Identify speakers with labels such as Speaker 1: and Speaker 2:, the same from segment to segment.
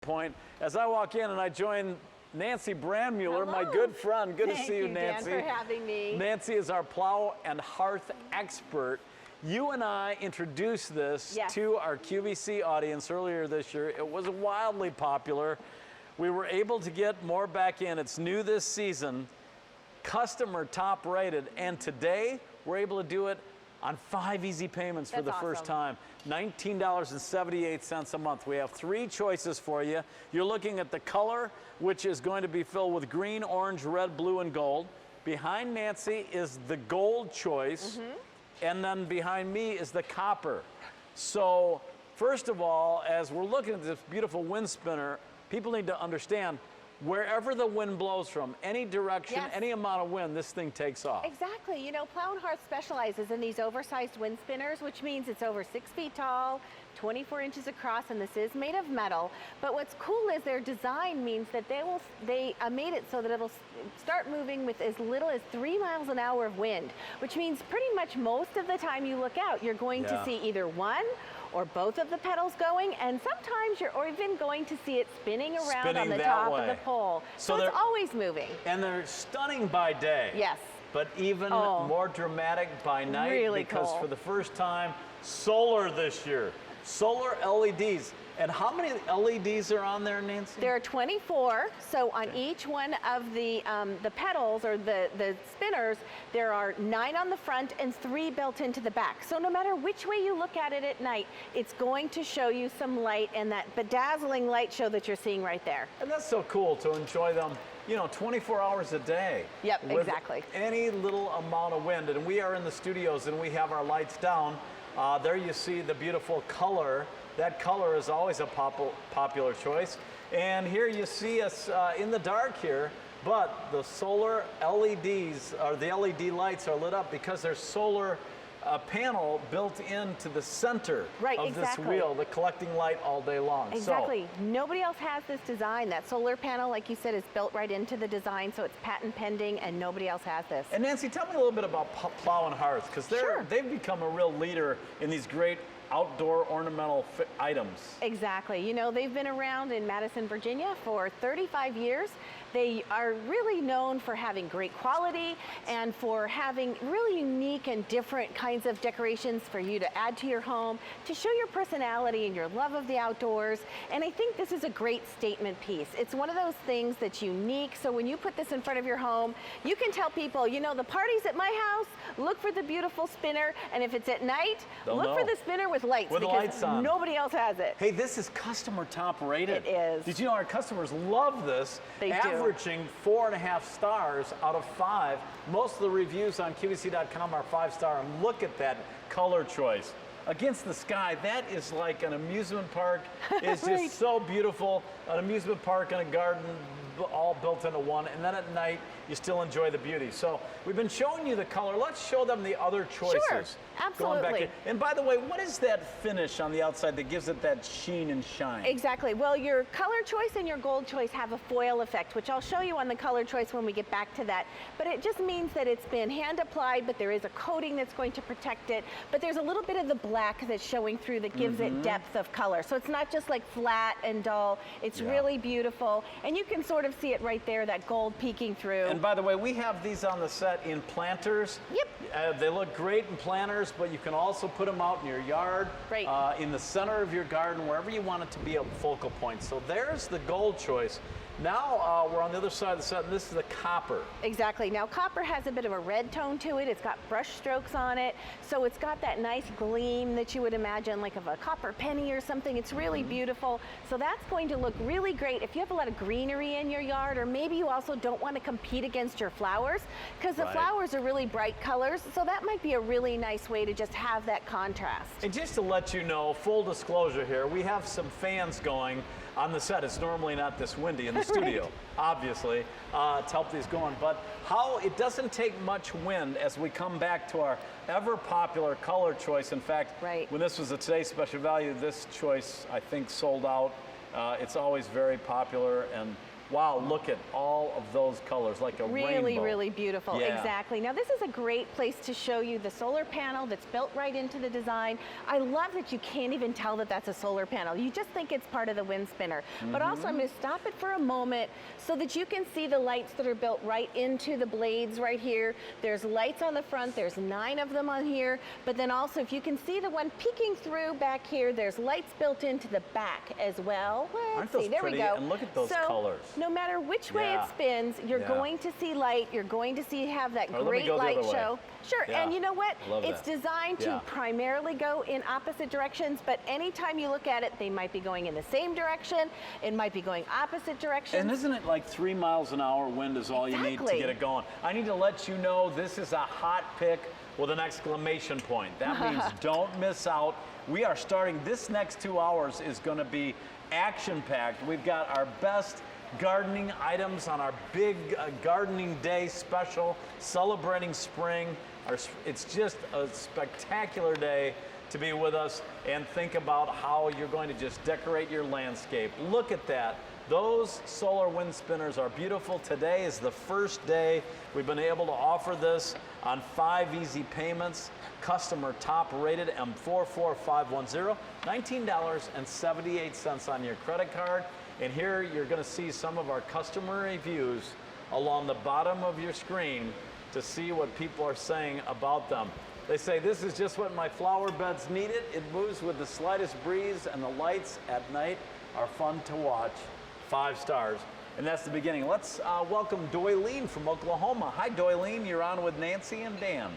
Speaker 1: point as I walk in and I join Nancy Brandmuller,
Speaker 2: Hello.
Speaker 1: my good friend. Good to
Speaker 2: Thank
Speaker 1: see you,
Speaker 2: Dan,
Speaker 1: Nancy.
Speaker 2: for having me.
Speaker 1: Nancy is our plow and hearth expert. You and I introduced this to our QVC audience earlier this year. It was wildly popular. We were able to get more back in. It's new this season, customer top rated, and today we're able to do it on 5 easy payments for the first time. $19.78 a month. We have 3 choices for you. You're looking at the color, which is going to be filled with green, orange, red, blue, and gold. Behind Nancy is the gold choice, and then behind me is the copper. So first of all, as we're looking at this beautiful wind spinner, people need to understand wherever the wind blows from, any direction, any amount of wind, this thing takes off.
Speaker 2: Exactly. You know, Plow Hearth specializes in these oversized wind spinners, which means it's over 6 feet tall, 24 inches across, and this is made of metal. But what's cool is their design means that they made it so that it'll start moving with as little as 3 miles an hour of wind, which means pretty much most of the time you look out, you're going to see either one or both of the pedals going, and sometimes you're even going to see it spinning around on the top of the pole. So it's always moving.
Speaker 1: And they're stunning by day.
Speaker 2: Yes.
Speaker 1: But even more dramatic by night,
Speaker 2: really
Speaker 1: because
Speaker 2: cool.
Speaker 1: for the first time, solar this year. Solar LEDs. And how many LEDs are on there, Nancy?
Speaker 2: There are 24. So on each one of the pedals or the spinners, there are 9 on the front and 3 built into the back. So no matter which way you look at it at night, it's going to show you some light and that bedazzling light show that you're seeing right there.
Speaker 1: And that's so cool to enjoy them, you know, 24 hours a day.
Speaker 2: Yep,
Speaker 1: with
Speaker 2: exactly.
Speaker 1: Any little amount of wind. And we are in the studios and we have our lights down. There you see the beautiful color. That color is always a popular choice. And here you see us in the dark here, but the solar LEDs, or the LED lights are lit up because there's solar panel built into the center of this wheel, the collecting light all day long.
Speaker 2: Exactly. So, nobody else has this design. That solar panel, like you said, is built right into the design, so it's patent pending, and nobody else has this.
Speaker 1: And Nancy, tell me a little bit about Plow and Hearth, because they've become a real leader in these great outdoor ornamental items.
Speaker 2: Exactly. You know, they've been around in Madison, Virginia for 35 years. They are really known for having great quality and for having really unique and different kinds of decorations for you to add to your home, to show your personality and your love of the outdoors. And I think this is a great statement piece. It's one of those things that's unique. So when you put this in front of your home, you can tell people, you know, the party's at my house, look for the beautiful spinner. And if it's at night, look for the spinner with lights, because nobody else has it.
Speaker 1: Hey, this is customer top rated.
Speaker 2: It is.
Speaker 1: Did you know our customers love this?
Speaker 2: They do.
Speaker 1: Averaging 4.5 stars out of 5. Most of the reviews on QVC.com are 5-star, and look at that color choice. Against the sky, that is like an amusement park. It's just so beautiful. An amusement park and a garden all built into one, and then at night you still enjoy the beauty. So we've been showing you the color. Let's show them the other choices.
Speaker 2: Sure, absolutely.
Speaker 1: Going back and by the way, what is that finish on the outside that gives it that sheen and shine?
Speaker 2: Exactly. Well, your color choice and your gold choice have a foil effect, which I'll show you on the color choice when we get back to that. But it just means that it's been hand applied, but there is a coating that's going to protect it. But there's a little bit of the black that's showing through that gives it depth of color. So it's not just like flat and dull. It's really beautiful. And you can sort of see it right there, that gold peeking through.
Speaker 1: And by the way, we have these on the set in planters.
Speaker 2: Yep.
Speaker 1: They look great in planters, but you can also put them out in your yard, in the center of your garden, wherever you want it to be a focal point. So there's the gold choice. Now we're on the other side of the set, and this is the copper.
Speaker 2: Exactly. Now copper has a bit of a red tone to it. It's got brush strokes on it, so it's got that nice gleam that you would imagine like of a copper penny or something. It's really beautiful. So that's going to look really great if you have a lot of greenery in your yard, or maybe you also don't want to compete against your flowers, because the flowers are really bright colors. So that might be a really nice way to just have that contrast.
Speaker 1: And just to let you know, full disclosure here, we have some fans going on the set. It's normally not this windy in the studio, obviously, to help these going. But how it doesn't take much wind as we come back to our ever popular color choice. In fact, when this was a today's special value, this choice I think sold out. It's always very popular, and Wow, look at all of those colors, like a rainbow.
Speaker 2: Really, really beautiful.
Speaker 1: Yeah.
Speaker 2: Exactly. Now, this is a great place to show you the solar panel that's built right into the design. I love that you can't even tell that that's a solar panel. You just think it's part of the wind spinner. But also, I'm going to stop it for a moment so that you can see the lights that are built right into the blades right here. There's lights on the front. There's 9 of them on here. But then also, if you can see the one peeking through back here, there's lights built into the back as well.
Speaker 1: Aren't those
Speaker 2: there
Speaker 1: pretty?
Speaker 2: we go.
Speaker 1: And look at those colors.
Speaker 2: No matter which way it spins, you're going to see light. You're going to have that great light show. Sure, and you know what? It's designed to primarily go in opposite directions, but anytime you look at it, they might be going in the same direction. It might be going opposite directions.
Speaker 1: And isn't it like 3 miles an hour wind is all you need to get it going? I need to let you know this is a hot pick with an exclamation point. That means don't miss out. We are starting, this next 2 hours is going to be action-packed. We've got our best gardening items on our big gardening day special celebrating spring. It's just a spectacular day to be with us and think about how you're going to just decorate your landscape. Look at that. Those solar wind spinners are beautiful. Today is the first day we've been able to offer this on 5 easy payments. Customer top rated M44510, $19.78 on your credit card. And here you're going to see some of our customer reviews along the bottom of your screen to see what people are saying about them. They say, this is just what my flower beds needed. It moves with the slightest breeze, and the lights at night are fun to watch. 5 stars. And that's the beginning. Let's welcome Doylene from Oklahoma. Hi, Doylene. You're on with Nancy and Dan.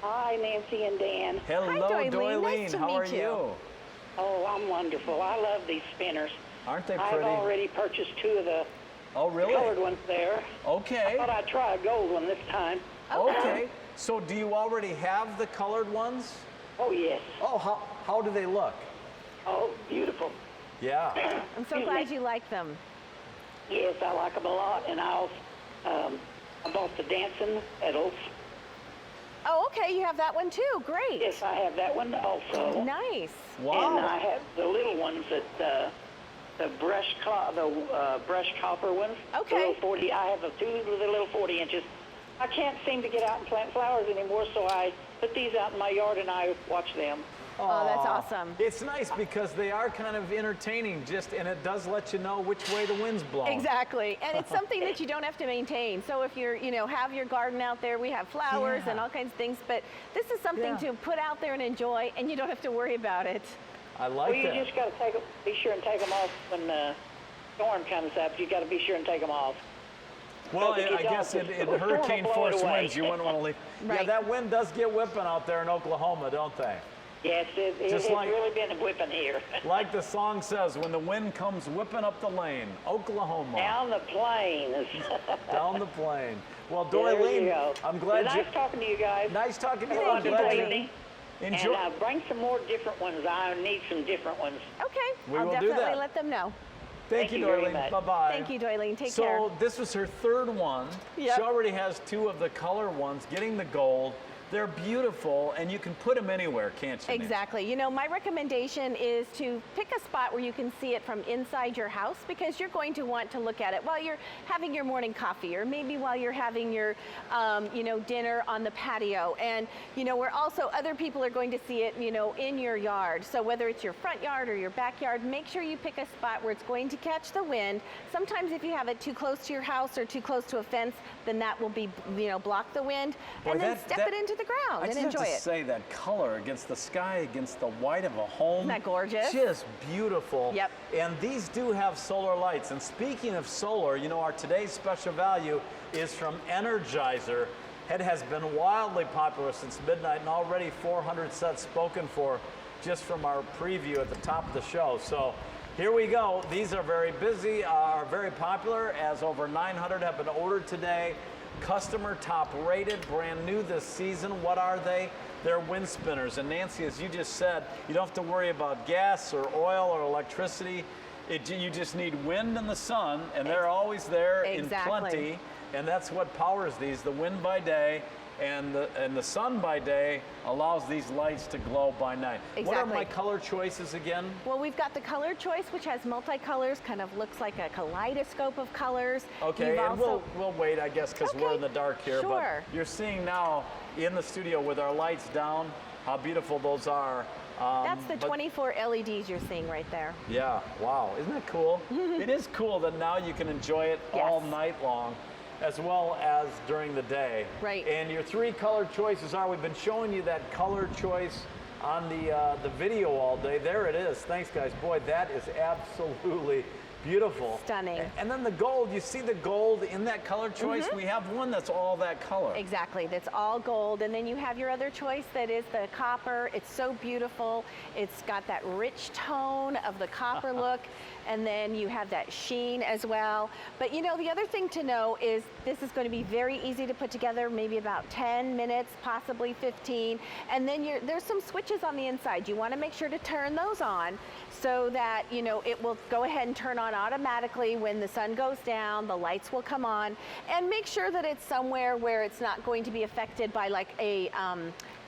Speaker 3: Hi, Nancy and Dan.
Speaker 1: Hello,
Speaker 2: Hi, Doylene. Nice to
Speaker 1: How are
Speaker 2: meet you?
Speaker 3: Oh, I'm wonderful. I love these spinners.
Speaker 1: Aren't they pretty?
Speaker 3: I've already purchased 2 of the colored ones there.
Speaker 1: Okay.
Speaker 3: I thought I'd try a gold one this time.
Speaker 1: Okay. So do you already have the colored ones?
Speaker 3: Oh, yes.
Speaker 1: Oh, how do they look?
Speaker 3: Oh, beautiful.
Speaker 1: Yeah.
Speaker 2: I'm so glad you like them.
Speaker 3: Yes, I like them a lot. And I bought the dancing petals.
Speaker 2: Oh, okay. You have that one too. Great.
Speaker 3: Yes, I have that one also.
Speaker 2: Nice.
Speaker 1: Wow.
Speaker 3: And I have the little ones that the brush copper ones.
Speaker 2: Okay.
Speaker 3: The little 40. I have the 2 of the little 40 inches. I can't seem to get out and plant flowers anymore, so I put these out in my yard and I watch them.
Speaker 2: Oh, that's awesome.
Speaker 1: It's nice because they are kind of entertaining, and it does let you know which way the wind's blowing.
Speaker 2: Exactly, and it's something that you don't have to maintain. So if you're, have your garden out there, we have flowers and all kinds of things, but this is something to put out there and enjoy, and you don't have to worry about it.
Speaker 1: I like
Speaker 3: Well, you
Speaker 1: that.
Speaker 3: just got to be sure and take them off when the storm comes up. You got to be sure and take them off.
Speaker 1: Well,
Speaker 3: If you
Speaker 1: I
Speaker 3: don't,
Speaker 1: guess in
Speaker 3: the storm will
Speaker 1: hurricane
Speaker 3: blow it
Speaker 1: force
Speaker 3: away.
Speaker 1: winds, you wouldn't want to leave. Yeah,
Speaker 2: Right.
Speaker 1: that wind does get whipping out there in Oklahoma, don't they?
Speaker 3: Yes, it's
Speaker 1: like-
Speaker 3: really been whipping here.
Speaker 1: Like the song says, when the wind comes whipping up the lane, Oklahoma.
Speaker 3: Down the plains.
Speaker 1: Down the plain. Well,
Speaker 3: There you
Speaker 1: Doylene,
Speaker 3: go.
Speaker 1: I'm glad
Speaker 3: Nice talking to you guys.
Speaker 1: Nice talking to you.
Speaker 3: Have a
Speaker 1: I'm
Speaker 3: wonderful
Speaker 1: glad you
Speaker 3: evening.
Speaker 1: enjoy.
Speaker 3: And bring some more different ones. I need some different ones.
Speaker 2: Okay,
Speaker 1: We
Speaker 2: I'll
Speaker 1: will do
Speaker 2: definitely
Speaker 1: that.
Speaker 2: let them know.
Speaker 1: Thank you,
Speaker 3: very
Speaker 1: Doylene.
Speaker 3: much.
Speaker 1: Bye-bye.
Speaker 2: Thank you, Doylene. Take
Speaker 1: so
Speaker 2: care.
Speaker 1: this was her 3rd one.
Speaker 2: Yep.
Speaker 1: She already has 2 of the color ones, getting the gold. They're beautiful, and you can put them anywhere, can't you? Nancy?
Speaker 2: Exactly. My recommendation is to pick a spot where you can see it from inside your house, because you're going to want to look at it while you're having your morning coffee, or maybe while you're having your, dinner on the patio. And, where also other people are going to see it, in your yard. So whether it's your front yard or your backyard, make sure you pick a spot where it's going to catch the wind. Sometimes if you have it too close to your house or too close to a fence, then that will be, block the wind.
Speaker 1: Boy,
Speaker 2: and then step it into the ground
Speaker 1: I
Speaker 2: and
Speaker 1: just
Speaker 2: enjoy
Speaker 1: have to
Speaker 2: it.
Speaker 1: say that color against the sky, against the white of a home.
Speaker 2: Isn't that gorgeous?
Speaker 1: Just beautiful.
Speaker 2: Yep.
Speaker 1: And these do have solar lights. And speaking of solar, our today's special value is from Energizer. It has been wildly popular since midnight, and already 400 sets spoken for just from our preview at the top of the show. So here we go. These are very busy, are very popular, as over 900 have been ordered today. Customer top rated, brand new this season. What are they? They're wind spinners. And Nancy, as you just said, you don't have to worry about gas or oil or electricity. You just need wind and the sun, and they're always there in
Speaker 2: Exactly.
Speaker 1: plenty. And that's what powers these, the wind by day and the sun by day allows these lights to glow by night. What are my color choices again?
Speaker 2: Well, we've got the color choice, which has multicolors, kind of looks like a kaleidoscope of colors.
Speaker 1: Okay, and we'll wait, I guess, because we're in the dark here.
Speaker 2: Sure.
Speaker 1: But you're seeing now in the studio with our lights down how beautiful those are.
Speaker 2: That's the 24 LEDs you're seeing right there.
Speaker 1: Yeah, wow, isn't that cool? It is cool that now you can enjoy it all night long, as well as during the day.
Speaker 2: Right.
Speaker 1: And your 3 color choices are, we've been showing you that color choice on the video all day. There it is. Thanks, guys. Boy, that is absolutely beautiful.
Speaker 2: Stunning.
Speaker 1: And then the gold, you see the gold in that color choice? We have one that's all that color.
Speaker 2: Exactly, that's all gold. And then you have your other choice that is the copper. It's so beautiful. It's got that rich tone of the copper look. And then you have that sheen as well. But you know, the other thing to know is this is going to be very easy to put together, maybe about 10 minutes, possibly 15. And then there's some switches on the inside. You want to make sure to turn those on so that, you know, it will go ahead and turn on automatically when the sun goes down, the lights will come on, and make sure that it's somewhere where it's not going to be affected by like a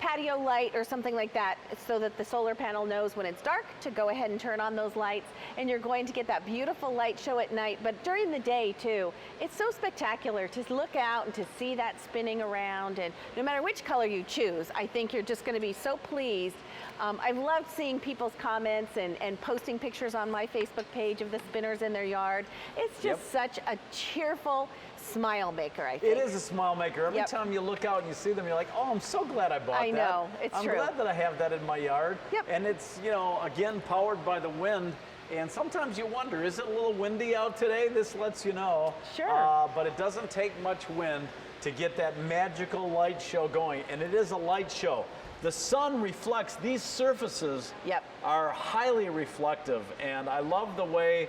Speaker 2: patio light or something like that, so that the solar panel knows when it's dark to go ahead and turn on those lights, and you're going to get that beautiful light show at night. But during the day too, it's so spectacular to look out and to see that spinning around, and no matter which color you choose, I think you're just going to be so pleased. I've loved seeing people's comments and posting pictures on my Facebook page of the spinners in their yard. It's just such a cheerful smile maker, I think.
Speaker 1: It is a smile maker. Every time you look out and you see them, you're like, oh, I'm so glad I bought that.
Speaker 2: I know, it's true.
Speaker 1: I'm glad that I have that in my yard.
Speaker 2: Yep.
Speaker 1: And it's, you know, again, powered by the wind. And sometimes you wonder, is it a little windy out today? This lets you know.
Speaker 2: Sure.
Speaker 1: But it doesn't take much wind to get that magical light show going. And it is a light show. The sun reflects, these surfaces are highly reflective. And I love the way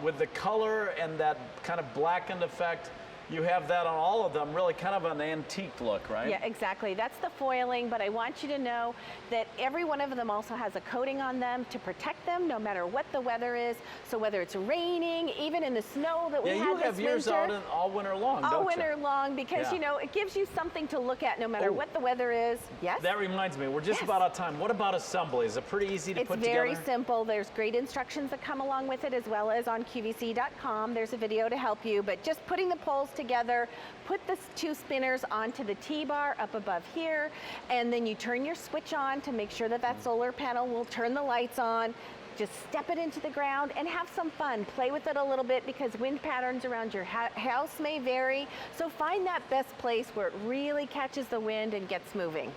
Speaker 1: with the color and that kind of blackened effect, you have that on all of them, really kind of an antique look, right?
Speaker 2: Yeah, exactly. That's the foiling, but I want you to know that every one of them also has a coating on them to protect them no matter what the weather is. So whether it's raining, even in the snow that we had this winter.
Speaker 1: Yeah, you have yours out all winter long, don't you?
Speaker 2: All winter long, because, you know, it gives you something to look at no matter what the weather is. Yes?
Speaker 1: That reminds me, we're just about out of time. What about assembly? Is it pretty easy to put together?
Speaker 2: It's very simple. There's great instructions that come along with it, as well as on QVC.com. There's a video to help you, but just putting the poles together, put the 2 spinners onto the T-bar up above here, and then you turn your switch on to make sure that that solar panel will turn the lights on. Just step it into the ground and have some fun. Play with it a little bit, because wind patterns around your house may vary. So find that best place where it really catches the wind and gets moving.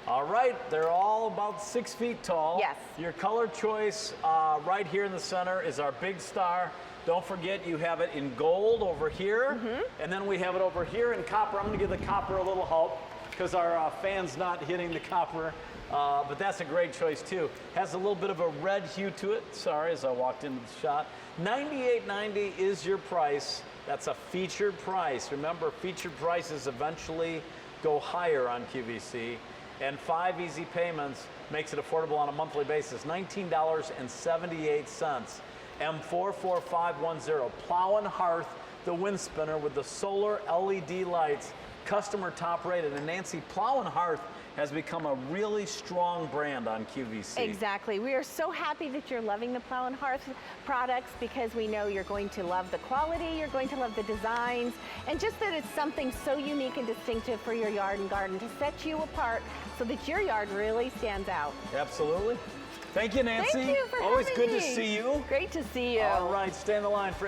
Speaker 1: All right, they're all about 6 feet tall.
Speaker 2: Yes.
Speaker 1: Your color choice right here in the center is our big star. Don't forget, you have it in gold over here, and then we have it over here in copper. I'm going to give the copper a little help because our fan's not hitting the copper, but that's a great choice too. Has a little bit of a red hue to it. Sorry, as I walked into the shot. $98.90 is your price. That's a featured price. Remember, featured prices eventually go higher on QVC, and 5 easy payments makes it affordable on a monthly basis. $19.78. M44510, Plow Hearth, the wind spinner with the solar LED lights, customer top rated. And Nancy, Plow Hearth has become a really strong brand on QVC.
Speaker 2: Exactly. We are so happy that you're loving the Plow Hearth products, because we know you're going to love the quality, you're going to love the designs, and just that it's something so unique and distinctive for your yard and garden to set you apart so that your yard really stands out.
Speaker 1: Absolutely. Thank you, Nancy.
Speaker 2: Thank you for
Speaker 1: Always
Speaker 2: having
Speaker 1: good
Speaker 2: me.
Speaker 1: to see you.
Speaker 2: Great to see you.
Speaker 1: All right, stay on the line for